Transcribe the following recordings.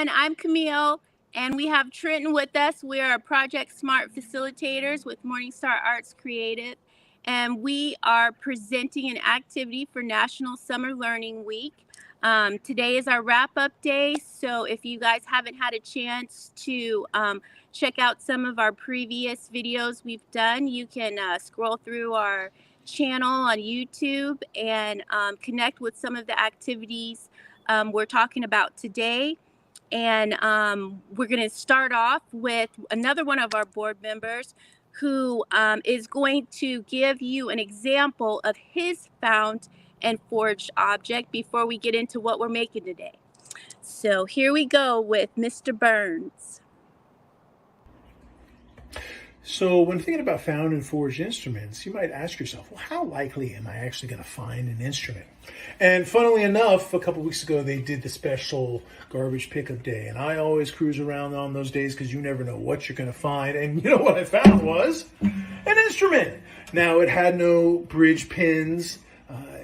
everyone. I'm Camille, and we have Trenton with us. We are Project S.M.A.R.T facilitators with Morningstar Arts Creative, and we are presenting an activity for National Summer Learning Week. Today is our wrap-up day, so if you guys haven't had a chance to check out some of our previous videos we've done, you can scroll through our channel on YouTube and connect with some of the activities we're talking about today. And we're going to start off with another one of our board members who is going to give you an example of his found and foraged object before we get into what we're making today. So here we go with Mr. Burns. So when thinking about found and foraged instruments, you might ask yourself, well, how likely am I actually going to find an instrument? And funnily enough, a couple weeks ago, they did the special garbage pickup day. And I always cruise around on those days because you never know what you're going to find. And you know what I found was an instrument. Now, it had no bridge pins.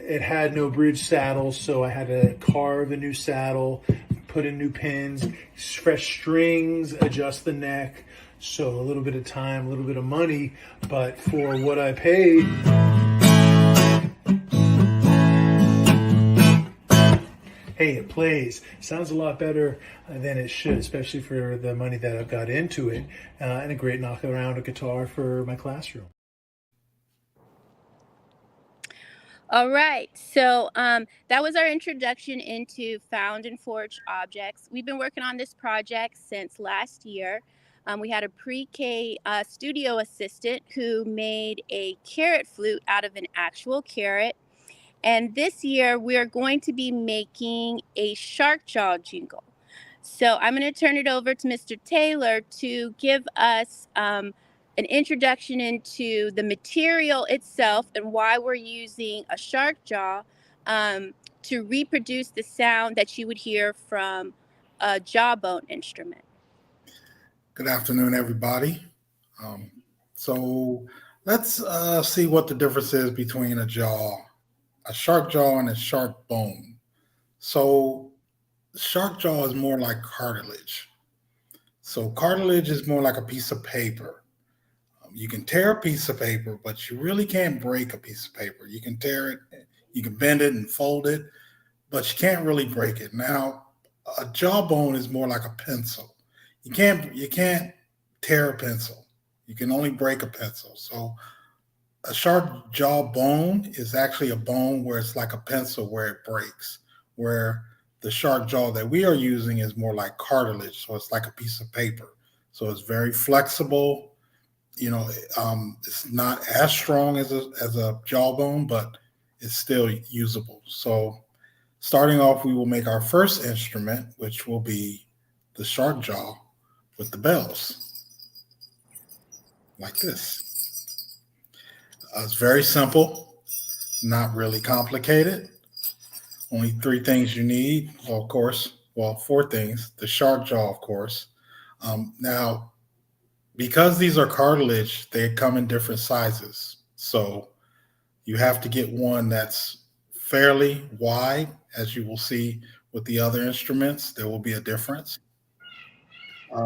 It had no bridge saddle, so I had to carve a new saddle, put in new pins, fresh strings, adjust the neck. So a little bit of time, a little bit of money, but for what I paid, hey, it plays. Sounds a lot better than it should, especially for the money that I've got into it, and a great knock around a guitar for my classroom. All right, so that was our introduction into found and foraged objects. We've been working on this project since last year. We had a pre-K studio assistant who made a carrot flute out of an actual carrot. And this year we are going to be making a shark jaw jingle. So I'm going to turn it over to Mr. Taylor to give us an introduction into the material itself and why we're using a shark jaw to reproduce the sound that you would hear from a jawbone instrument. Good afternoon, everybody. So let's see what the difference is between a shark jaw and a shark bone. So shark jaw is more like cartilage. So cartilage is more like a piece of paper. You can tear a piece of paper, but you really can't break a piece of paper. You can tear it, you can bend it and fold it, but you can't really break it. Now, a jawbone is more like a pencil. You can't tear a pencil. You can only break a pencil. So a shark jaw bone is actually a bone where it's like a pencil where it breaks, where the shark jaw that we are using is more like cartilage. So it's like a piece of paper. So it's very flexible. You know, it's not as strong as a jawbone, but it's still usable. So starting off, we will make our first instrument, which will be the shark jaw with the bells, like this. It's very simple, not really complicated. Only three things you need. Well, of course, four things. The shark jaw, of course. Now, because these are cartilage, they come in different sizes. So you have to get one that's fairly wide, as you will see with the other instruments. There will be a difference.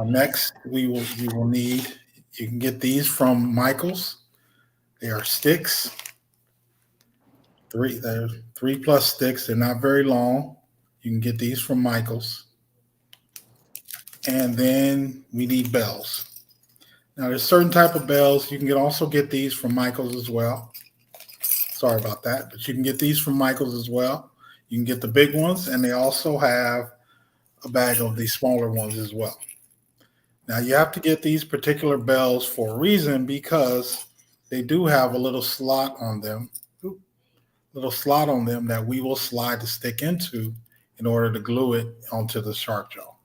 Next, you will need, you can get these from Michael's. They are sticks. They're 3+ sticks. They're not very long. You can get these from Michael's. And then we need bells. Now, there's certain type of bells. You can also get these from Michael's as well. Sorry about that, but you can get these from Michael's as well. You can get the big ones, and they also have a bag of the smaller ones as well. Now, you have to get these particular bells for a reason, because they do have a little slot on them, that we will slide the stick into in order to glue it onto the shark jaw.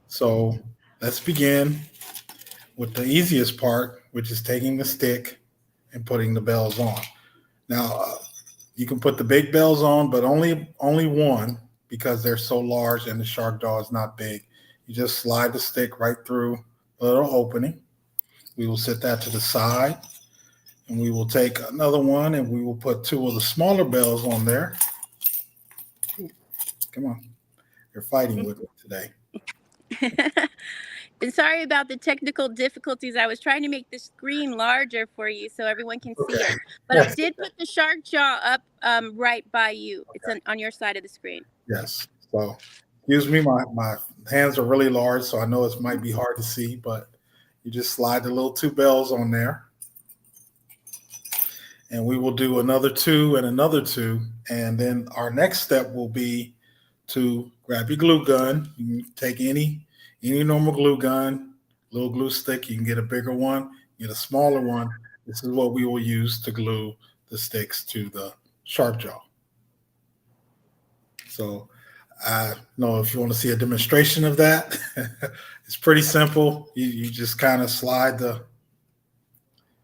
So let's begin with the easiest part, which is taking the stick and putting the bells on. Now, you can put the big bells on, but only one, because they're so large and the shark jaw is not big. You just slide the stick right through a little opening. We will set that to the side, and we will take another one, and we will put two of the smaller bells on there. Come on. You're fighting with me today. And sorry about the technical difficulties. I was trying to make the screen larger for you so everyone can see Okay. it. But I did put the shark jaw up right by you. It's on your side of the screen. Yes. So, excuse me, my hands are really large, so I know it might be hard to see, but you just slide the little two bells on there. And we will do another two and another two. And then our next step will be to grab your glue gun. You can take any normal glue gun, little glue stick. You can get a bigger one, get a smaller one. This is what we will use to glue the sticks to the shark jaw. So I don't know if you want to see a demonstration of that. It's pretty simple. You just kind of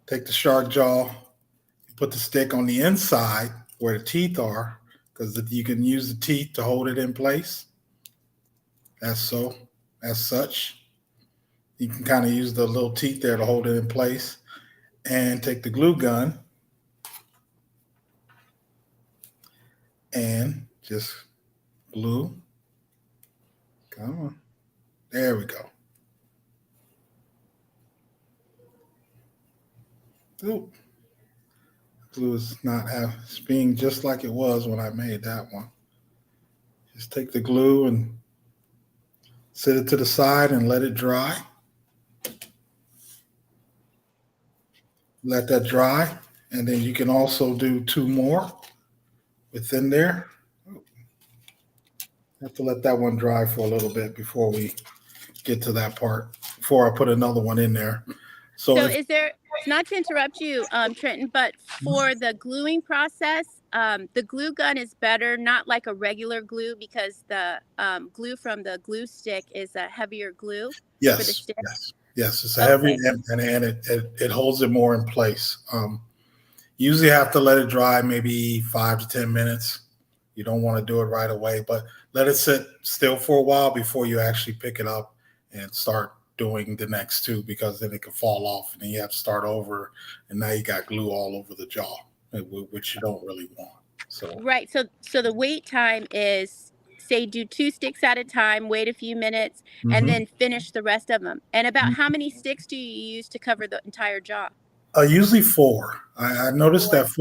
take the shark jaw, put the stick on the inside where the teeth are, because you can use the teeth to hold it in place. As such. You can kind of use the little teeth there to hold it in place, and take the glue gun and just glue. Come on. There we go. Oop. Glue is not it's being just like it was when I made that one. Just take the glue and set it to the side and let it dry. Let that dry, and then you can also do two more within there. Have to let that one dry for a little bit before we get to that part, before I put another one in there. So is there, not to interrupt you, Trenton, but for the gluing process, the glue gun is better, not like a regular glue, because the glue from the glue stick is a heavier glue for the stick? Yes, it's a heavy, and it holds it more in place. Usually have to let it dry maybe 5 to 10 minutes. You don't want to do it right away, but let it sit still for a while before you actually pick it up and start doing the next two, because then it can fall off and then you have to start over, and now you got glue all over the jaw, which you don't really want. So right. So the wait time is, say, do 2 sticks at a time, wait a few minutes, and then finish the rest of them. And about how many sticks do you use to cover the entire jaw? Usually 4. I noticed that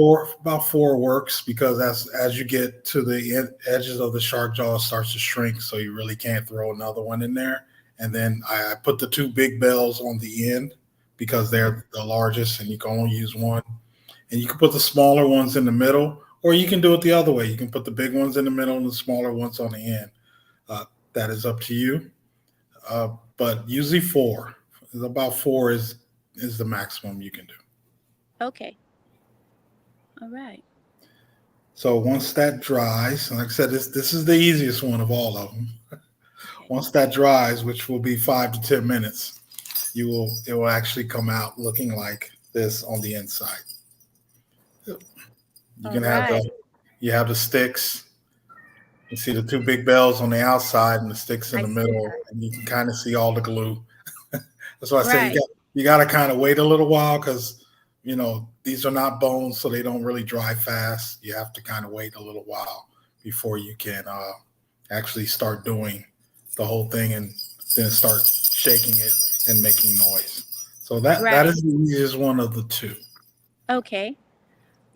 about 4 works, because as you get to the edges of the shark jaw, it starts to shrink, so you really can't throw another one in there. And then I put the 2 big bells on the end because they're the largest, and you can only use one. And you can put the smaller ones in the middle, or you can do it the other way. You can put the big ones in the middle and the smaller ones on the end. That is up to you. But usually 4. About 4 is the maximum you can do. Okay. All right. So once that dries, like I said, this is the easiest one of all of them. Once that dries, which will be 5 to 10 minutes, it will actually come out looking like this on the inside. You can have the sticks. You see the 2 big bells on the outside and the sticks in the middle, and you can kind of see all the glue. That's why I say you got to kind of wait a little while, because these are not bones, so they don't really dry fast. You have to kind of wait a little while before you can actually start doing the whole thing, and then start shaking it and making noise. So that is the easiest one of the 2. Okay.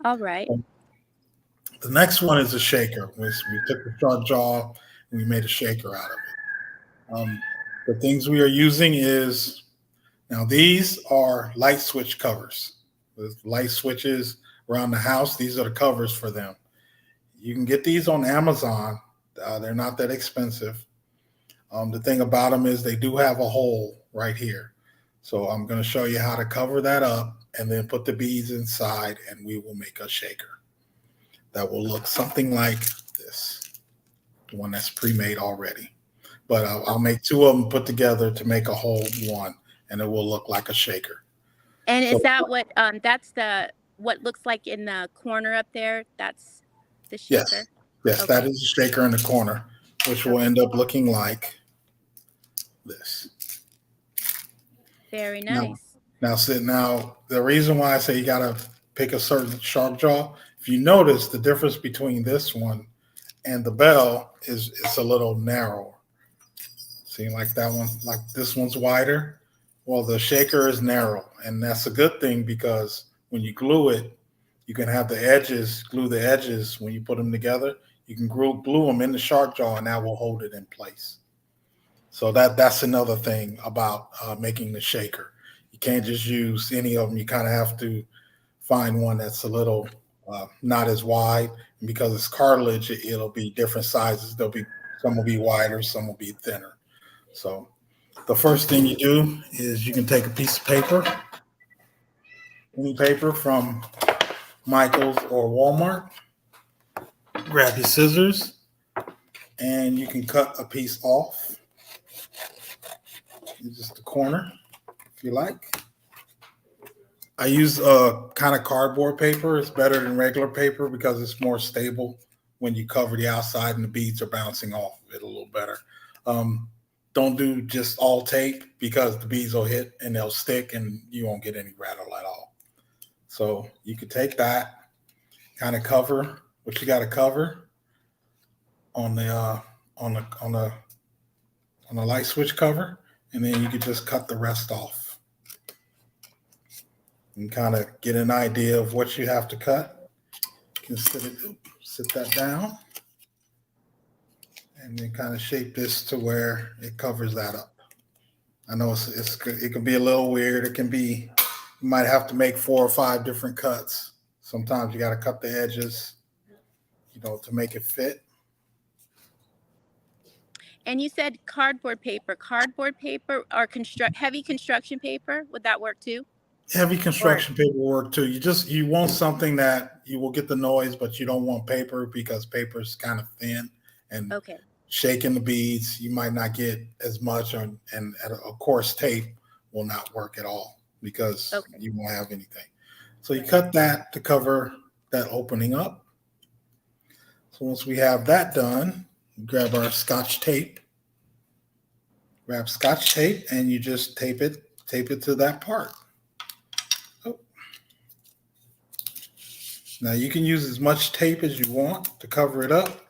All right. The next one is a shaker. We took the shark jaw and we made a shaker out of it. The things we are using is, now these are light switch covers. With light switches around the house, these are the covers for them. You can get these on Amazon. They're not that expensive. The thing about them is they do have a hole right here. So I'm going to show you how to cover that up and then put the beads inside, and we will make a shaker that will look something like this, the one that's pre-made already. But I'll make 2 of them put together to make a whole one, and it will look like a shaker. And is that what that's what looks like in the corner up there? That's the shaker? Yes, that is the shaker in the corner, which will end up looking like this. Very nice. Now, the reason why I say you got to pick a certain shark jaw, if you notice the difference between this one and the bell is it's a little narrower. See, like that one, like this one's wider. Well, the shaker is narrow, and that's a good thing because when you glue it, you can have the edges, glue the edges when you put them together. You can glue them in the shark jaw, and that will hold it in place. So that's another thing about making the shaker. You can't just use any of them. You kind of have to find one that's a little not as wide. And because it's cartilage, it'll be different sizes. There'll be some will be wider, some will be thinner. So the first thing you do is you can take a piece of paper, any paper from Michael's or Walmart, grab your scissors, and you can cut a piece off, just the corner if you like. I use a kind of cardboard paper. It's better than regular paper because it's more stable when you cover the outside and the beads are bouncing off it a little better. Um, don't do just all tape because the beads will hit and they'll stick and you won't get any rattle at all. So you could take that, kind of cover what you got to cover on the light switch cover, and then you could just cut the rest off and kind of get an idea of what you have to cut. You can sit that down and then kind of shape this to where it covers that up. I know it can be a little weird. It can be, you might have to make 4 or 5 different cuts. Sometimes you got to cut the edges, to make it fit. And you said cardboard paper or heavy construction paper. Would that work too? Heavy Or construction paper work too. You want something that you will get the noise, but you don't want paper because paper is kind of thin and okay. shaking the beads. You might not get as much, and a coarse tape will not work at all because Okay. you won't have anything. So you cut that to cover that opening up. So once we have that done, grab our scotch tape. Grab scotch tape and you just tape it to that part. Oh. Now you can use as much tape as you want to cover it up.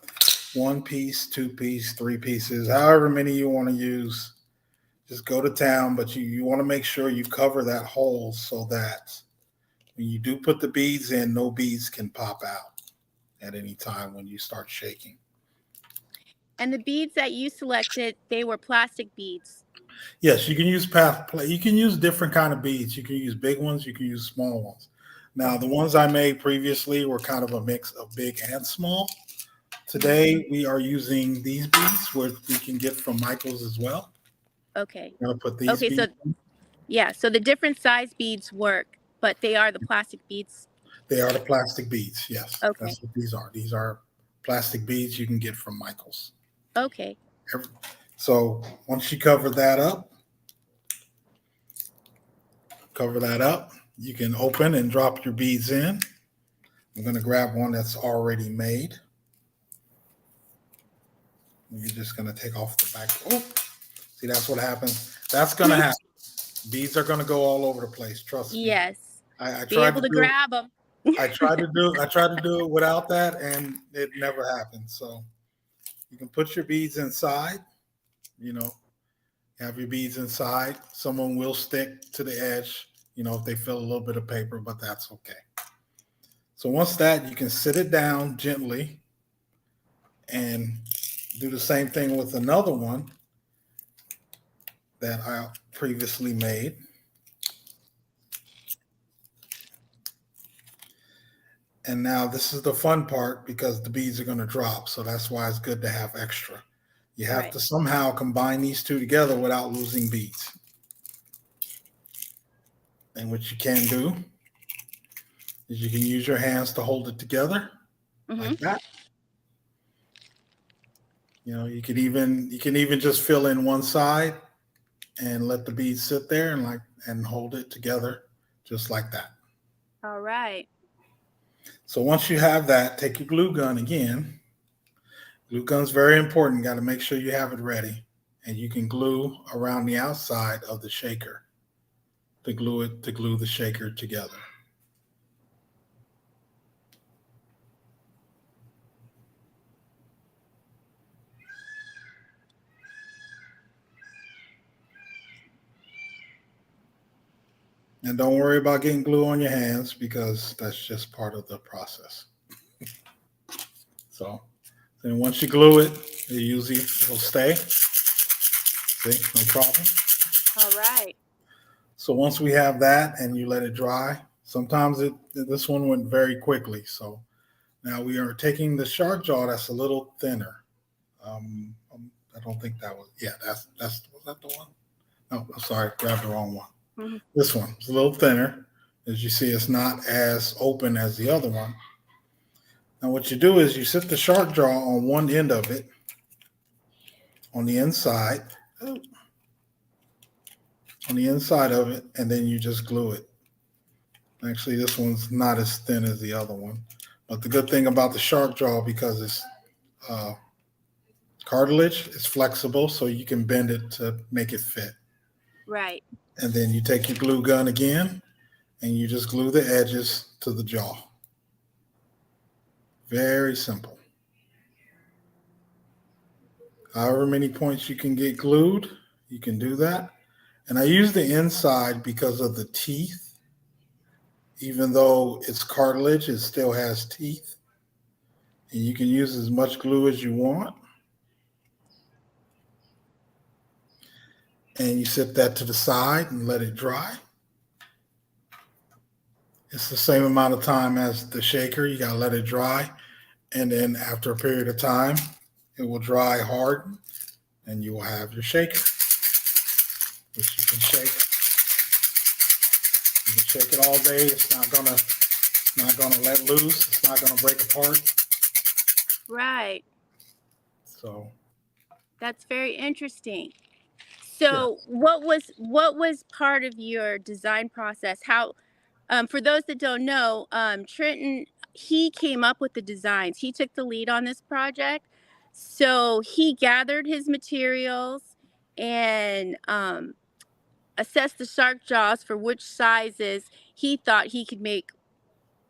1 piece, 2 piece, 3 pieces, however many you want to use. Just go to town, but you want to make sure you cover that hole so that when you do put the beads in, no beads can pop out at any time when you start shaking. And the beads that you selected, they were plastic beads. Yes, you can use you can use different kind of beads. You can use big ones, you can use small ones. Now, the ones I made previously were kind of a mix of big and small. Today, we are using these beads, which we can get from Michael's as well. Okay. I'm gonna put these Okay, beads. so the different size beads work, but they are the plastic beads. They are the plastic beads. Yes, Okay. that's what these are. These are plastic beads you can get from Michael's. Okay. So once you cover that up, you can open and drop your beads in. I'm going to grab one that's already made. You're just going to take off the back. Oh, see, that's what happens. That's going to happen. Beads are going to go all over the place. Trust me. Yes. I Be tried able to to grab them. I tried to do it without that, and it never happened. So you can put your beads inside. Have your beads inside. Someone will stick to the edge. If they feel a little bit of paper, but that's okay. So once that, you can sit it down gently and do the same thing with another one that I previously made. And now this is the fun part because the beads are going to drop. So that's why it's good to have extra. You have to somehow combine these two together without losing beads. And what you can do is you can use your hands to hold it together like that. You can even just fill in one side and let the beads sit there and hold it together just like that. All right. So once you have that, take your glue gun again. Glue gun's very important. Got to make sure you have it ready. And you can glue around the outside of the shaker to glue the shaker together. And don't worry about getting glue on your hands because that's just part of the process. So then once you glue it, it usually will stay. See, no problem. All right. So once we have that and you let it dry, sometimes this one went very quickly. So now we are taking the shark jaw that's a little thinner. I don't think that was, yeah, that's was that the one? No, I'm sorry, grabbed the wrong one. Mhm. This one is a little thinner. As you see, it's not as open as the other one. Now what you do is you sit the shark jaw on one end of it, on the inside, of it, and then you just glue it. Actually, this one's not as thin as the other one. But the good thing about the shark jaw, because it's uh, cartilage, it's flexible, so you can bend it to make it fit. Right. And then you take your glue gun again, and you just glue the edges to the jaw. Very simple. However many points you can get glued, you can do that. And I use the inside because of the teeth. Even though it's cartilage, it still has teeth. And you can use as much glue as you want. And you set that to the side and let it dry. It's the same amount of time as the shaker. You got to let it dry. And then after a period of time, it will dry hard and you will have your shaker, which you can shake. You can shake it all day. It's not gonna let loose. It's not gonna break apart. Right. So That's very interesting. yeah. So, what was part of your design process? How, for those that don't know, Trenton, he came up with the designs. He took the lead on this project. So he gathered his materials and assessed the shark jaws for which sizes he thought he could make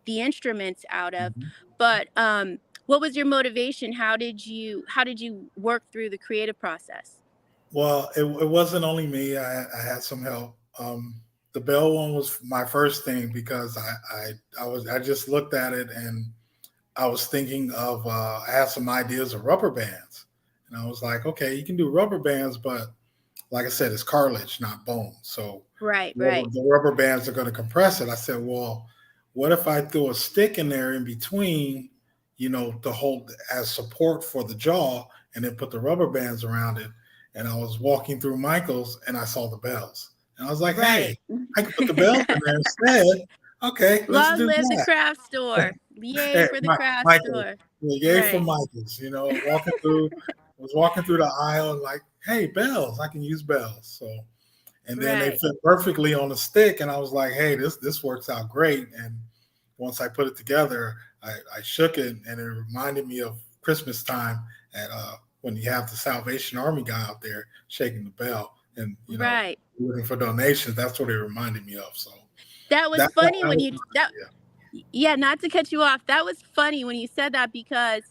the instruments out of. Mhm. But what was your motivation? How did you work through the creative process? Well, it wasn't only me. I had some help. The bell one was my first thing because I just looked at it and I was thinking of I had some ideas of rubber bands, and I was like, okay, you can do rubber bands, but like I said, it's cartilage, not bone. So Right, right, the rubber bands are going to compress it. I said, well, what if I throw a stick in there in between, to hold as support for the jaw, and then put the rubber bands around it. And I was walking through Michael's and I saw the bells. And I was like, right. hey, I can put the bells in there instead. Okay, let's Long do live the that. craft store. Yay Hey, for the craft Michael, store. yay for Right, Michael's. Was walking through the aisle and like, hey, bells, I can use bells. So, and then they right, fit perfectly on the stick, and I was like, hey, this works out great. And once I put it together, I shook it, and it reminded me of Christmas time at when you have the Salvation Army guy out there shaking the bell, and right. looking for donations. That's what it reminded me of. So That was that funny when was you my that idea. yeah, not to cut you off. That was funny when you said that because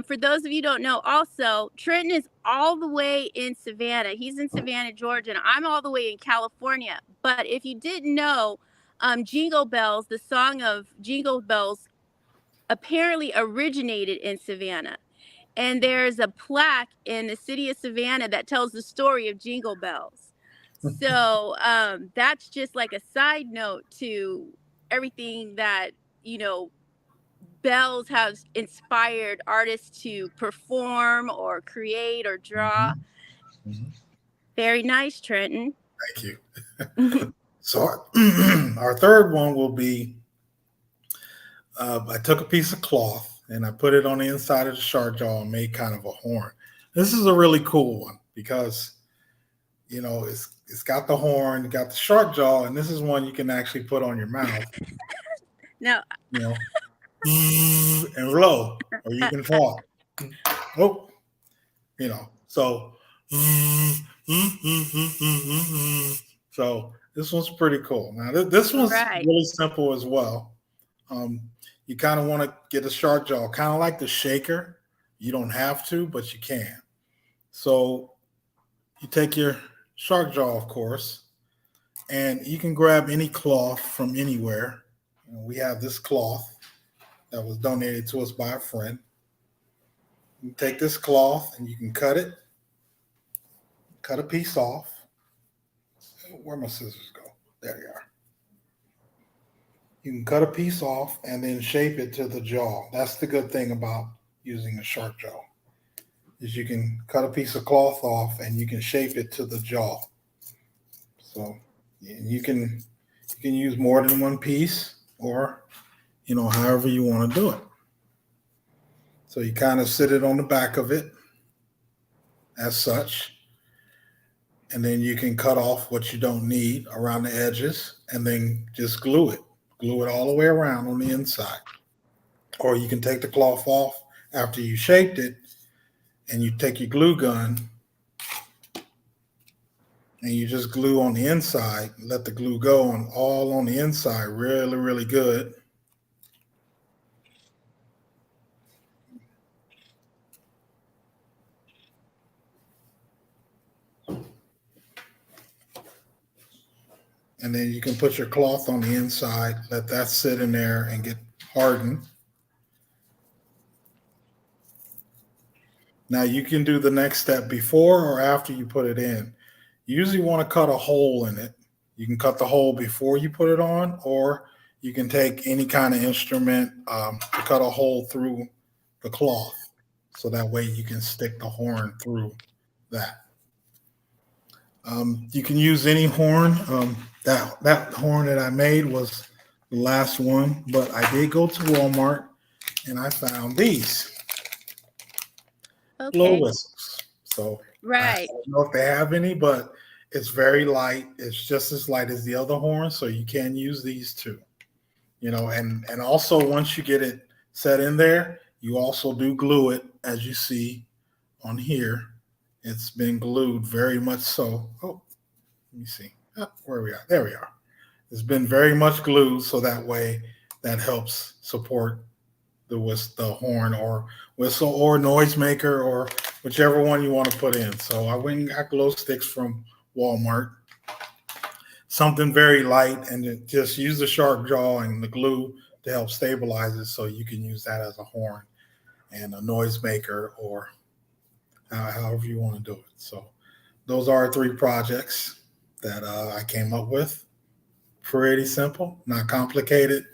for those of you who don't know, also Trenton is all the way in Savannah. He's in Savannah, Georgia, and I'm all the way in California. But if you didn't know, Jingle Bells, the song of Jingle Bells, apparently originated in Savannah. And there's a plaque in the city of Savannah that tells the story of Jingle Bells. So that's just like a side note to everything that, you know, bells have inspired artists to perform or create or draw. Mhm. Mhm. Very nice, Trenton. Thank you. So our third one will be I took a piece of cloth and I put it on the inside of the shark jaw and made kind of a horn. This is a really cool one because it's got the horn, got the shark jaw, and this is one you can actually put on your mouth, Now, you know, and blow, or you can talk. Oh, so so this one's pretty cool. Now this one's right, really simple as well. Um, you kind of want to get a shark jaw, kind of like the shaker. You don't have to, but you can. So you take your shark jaw, of course, And you can grab any cloth from anywhere. We have this cloth that was donated to us by a friend. You take this cloth and you can cut it, cut a piece off. Where my scissors go? There you are. You can cut a piece off and then shape it to the jaw. That's the good thing about using a shark jaw is you can cut a piece of cloth off and you can shape it to the jaw. So you can use more than one piece or however you want to do it. So you kind of sit it on the back of it as such, and then you can cut off what you don't need around the edges and then just glue it. Glue it all the way around on the inside. Or you can take the cloth off after you shaped it and you take your glue gun and you just glue on the inside, let the glue go on all on the inside really, really good. And then you can put your cloth on the inside, let that sit in there and get hardened. Now you can do the next step before or after you put it in. You usually want to cut a hole in it. You can cut the hole before you put it on, or you can take any kind of instrument to cut a hole through the cloth. So that way you can stick the horn through that. You can use any horn. That horn that I made was the last one, but I did go to Walmart and I found these blow Okay. whistles. So I Right. don't know if they have any, but it's very light. It's just as light as the other horn, so you can use these too. And also once you get it set in there, you also do glue it, as you see on here. It's been glued very much so. Oh, let me see. Where we are. There we are. It's been very much glued, so that way that helps support the horn or whistle or noisemaker or whichever one you want to put in. So I went and got glow sticks from Walmart, something very light, and just use the sharp jaw and the glue to help stabilize it, so you can use that as a horn and a noisemaker or however you want to do it. So those are three projects that I came up with. Pretty simple, not complicated.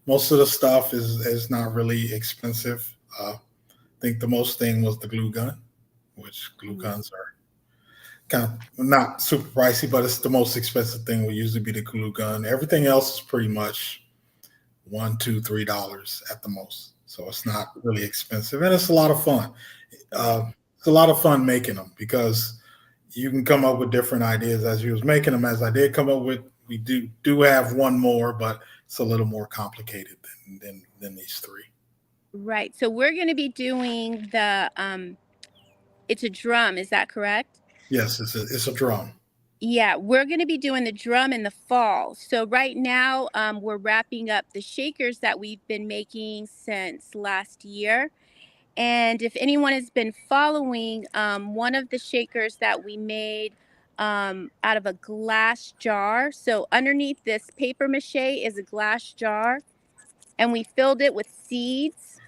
Most of the stuff is not really expensive. I think the most thing was the glue gun, which glue guns are kind of not super pricey, but it's the most expensive thing will usually be the glue gun. Everything else is pretty much $1, $2, $3 at the most. So it's not really expensive, and it's a lot of fun. It's a lot of fun making them because you can come up with different ideas as you was making them. As I did come up with, we do have one more, but it's a little more complicated than these three. Right. So we're going to be doing the it's a drum, is that correct? Yes, it's a drum. Yeah, we're going to be doing the drum in the fall. So right now, we're wrapping up the shakers that we've been making since last year. And if anyone has been following, one of the shakers that we made out of a glass jar. So underneath this paper mache is a glass jar, and we filled it with seeds.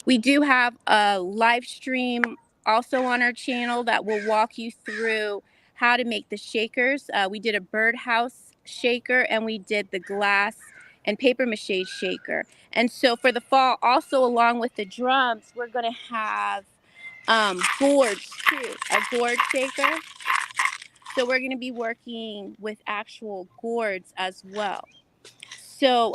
We do have a live stream also on our channel that will walk you through how to make the shakers. We did a birdhouse shaker and we did the glass and paper mache shaker. And so for the fall, also along with the drums, we're going to have gourds too, a gourd shaker. So we're going to be working with actual gourds as well. So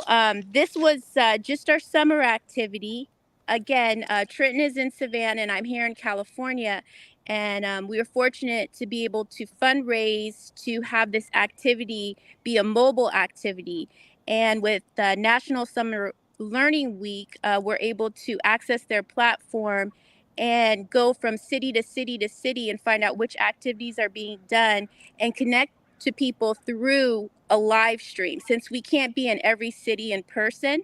this was just our summer activity. Again, Trenton is in Savannah and I'm here in California. And we were fortunate to be able to fundraise to have this activity be a mobile activity. And with National Summer Learning Week, we're able to access their platform and go from city to city to city and find out which activities are being done and connect to people through a live stream since we can't be in every city in person.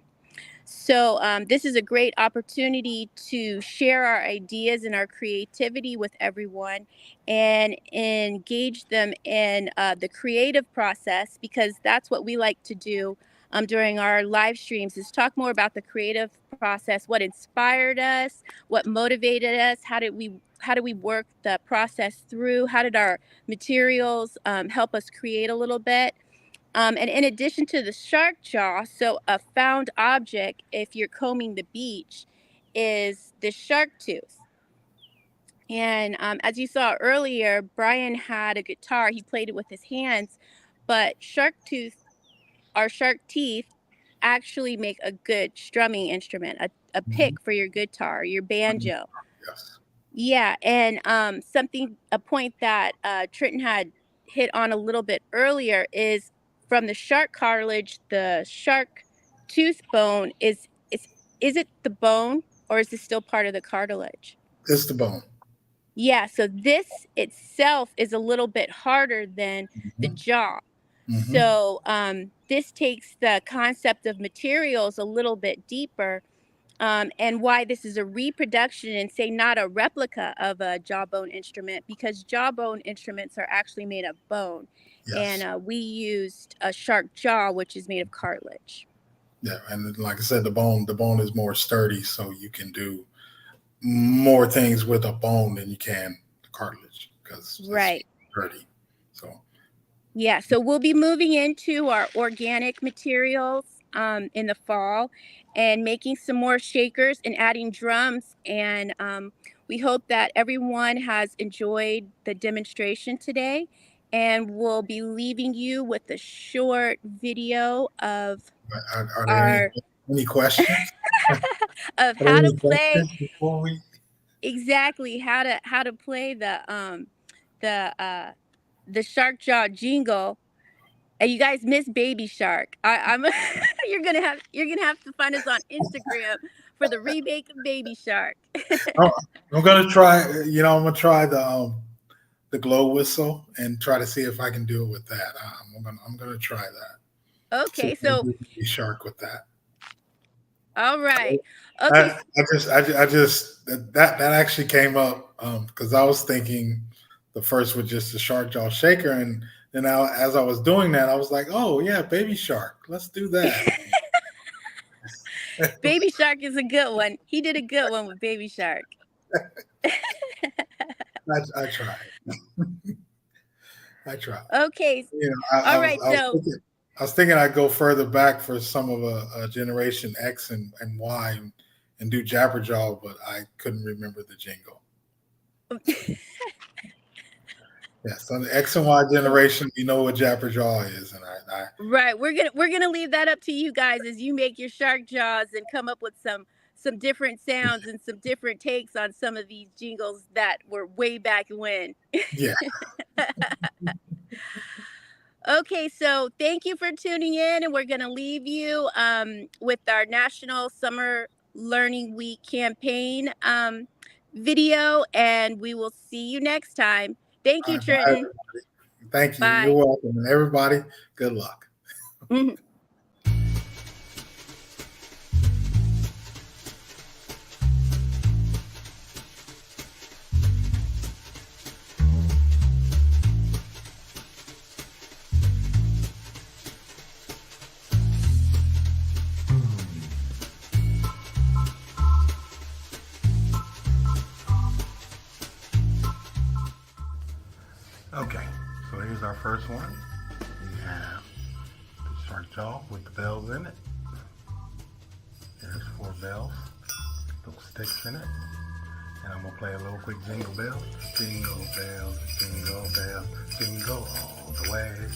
So this is a great opportunity to share our ideas and our creativity with everyone and engage them in the creative process, because that's what we like to do during our live streams, is talk more about the creative process, what inspired us, what motivated us, how do we work the process through, how did our materials help us create a little bit. And in addition to the shark jaw, so a found object, if you're combing the beach, is the shark tooth. And as you saw earlier, Brian had a guitar. He played it with his hands, but shark tooth or shark teeth actually make a good strumming instrument, a Mhm. pick for your guitar, your banjo. Yes. Yeah, and a point that Trenton had hit on a little bit earlier is, from the shark cartilage, the shark tooth bone is it the bone, or is this still part of the cartilage? It's the bone. Yeah, so this itself is a little bit harder than the Hmm. jaw. Hmm. So this takes the concept of materials a little bit deeper, and why this is a reproduction and, say, not a replica of a jawbone instrument, because jawbone instruments are actually made of bone, and Yes. we used a shark jaw, which is made of cartilage. Yeah. And like I said, the bone is more sturdy, so you can do more things with a bone than you can the cartilage because it's Right. sturdy. So Yeah, so we'll be moving into our organic materials in the fall, and making some more shakers and adding drums. And we hope that everyone has enjoyed the demonstration today. And we'll be leaving you with a short video of are there our any questions? of Are there how to any play, questions before we? exactly how to play the the shark jaw jingle. And you guys miss Baby Shark. I'm you're gonna have to find us on Instagram for the remake of Baby Shark. Oh, I'm gonna try. I'm gonna try the glow whistle and try to see if I can do it with that. I'm gonna try that. See if Okay, I can so do the shark with that. all right. Okay, I just that actually came up because I was thinking the first was just the shark jaw shaker, and then as I was doing that, I was like, oh yeah, baby shark, let's do that. Baby Shark is a good one. He did a good one with Baby Shark. I tried. I tried. Okay, I all was right. I was So thinking I'd go further back for some of a generation X and Y and do Jabberjaw, but I couldn't remember the jingle. Yeah, so the X and Y generation, you know what Jabberjaw is, and I right, we're gonna leave that up to you guys as you make your shark jaws and come up with some different sounds and some different takes on some of these jingles that were way back when. yeah. Okay, so thank you for tuning in, and we're going to leave you with our National Summer Learning Week campaign video, and we will see you next time. Thank All you, right, bye. Trenton. Thank you. You're Bye. welcome, and everybody, good luck. Mhm. Okay, so here's our first one. We have the shark jaw with the bells in it. There's 4 bells, little sticks in it. And I'm gonna play a little quick jingle bells. Jingle bells, jingle all the way.